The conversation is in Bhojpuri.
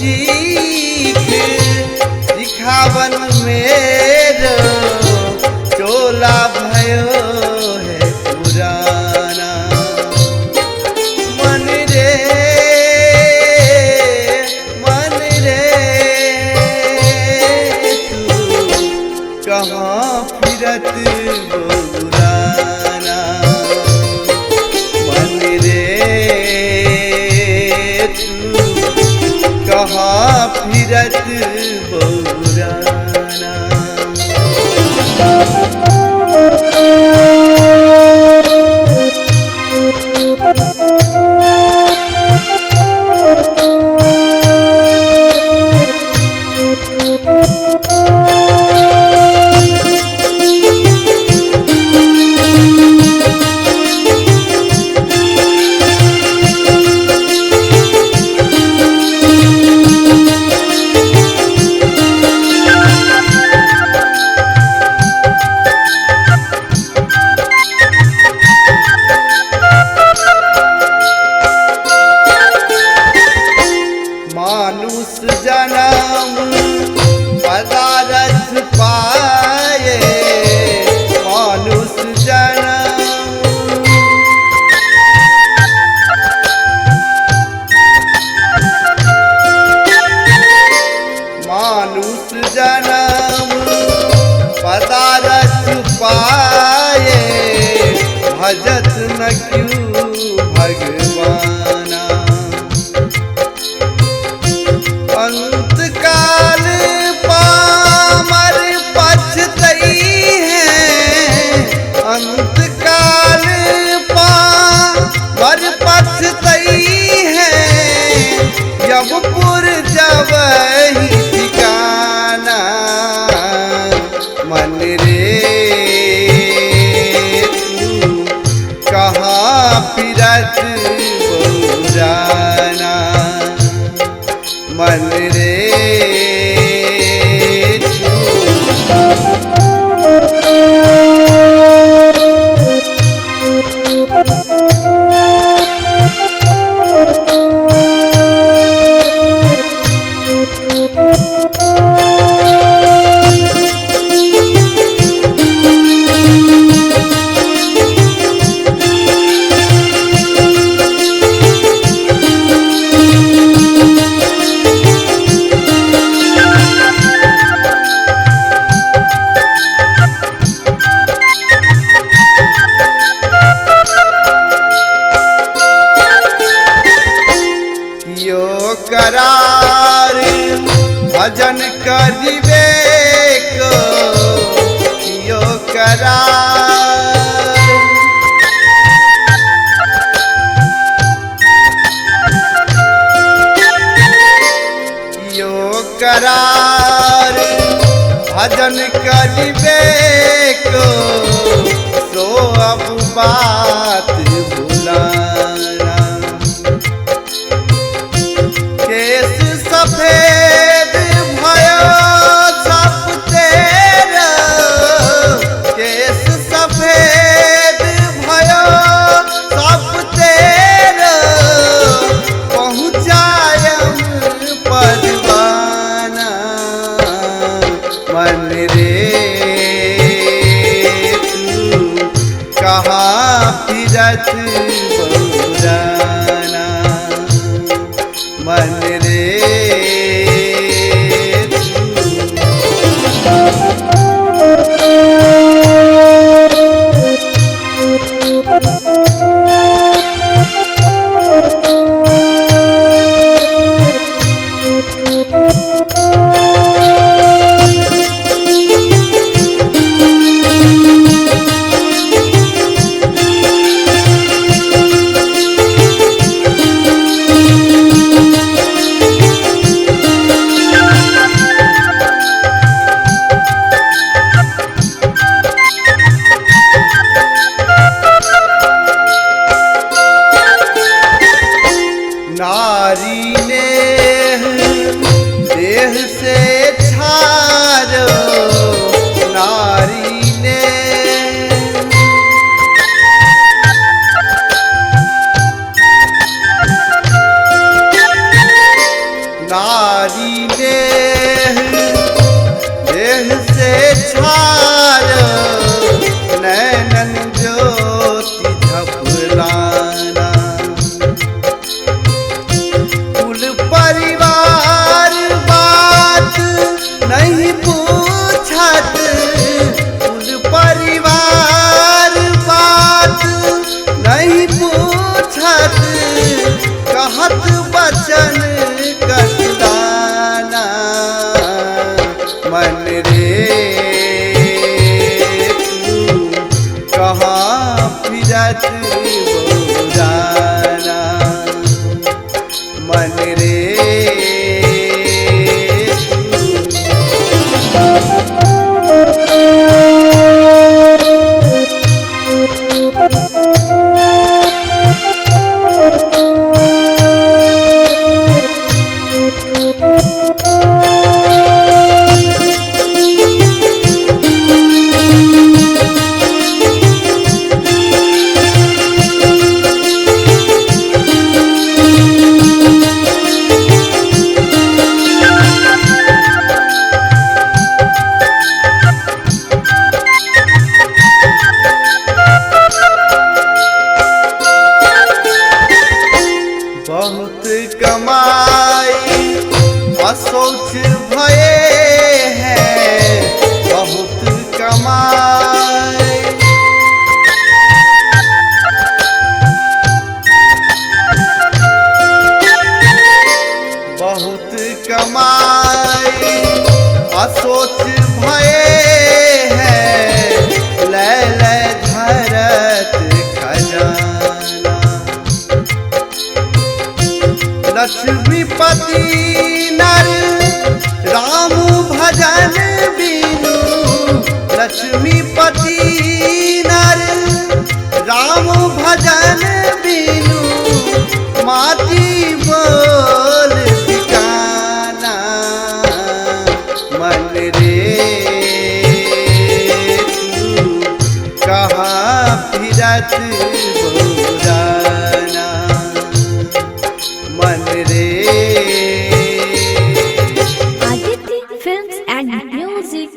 सीख दिखावन मेरो चोला भयो है पुराना। मन रे तू कहाँ फिरत बुराना। मन रे तू कहाँ फिरत बुराना। मानुष जन्म पदारथ पाए, मानुष जन्म पदारथ पाए, भजत न क्यों भगवाना। अंत काल पामर पछतई है, अंत काल पामर पछतई है, यमपुर जबहि ठिकाना। मन रे तू कहाँ फिरत बुराना। मन रे करार भजन करिबे को यो करार। यो करार भजन करिबे को तो अब बात भुलाना। केस सफेद भयो सब तेरा, केस सफेद भयो सब तेरा, पहुँचायम परवाना। मन रे तू कहाँ फिरत बुराना। मन रे नारी ने देह से छारो, नारी ने प्यारी देह देह से छार नैनन ज्योति झपलाना कुल परिवार बात नहीं पूछत कुल परिवार बात नहीं पूछत कहत बचन कसलाना मन रे तू कहाँ फिरत जाना मन रे बहुत कमाई असोच भये हैं बहुत कमाई बहुत कमाई असोच भये हैं ले ले धरत खजाना लक्ष्मीपति नर राम भजन बीनु लक्ष्मीपति नर राम भजन बीनु माटी बोल ठिकाना मन रे तू कहाँ फिरत जाना मन रे Aditi Films and Music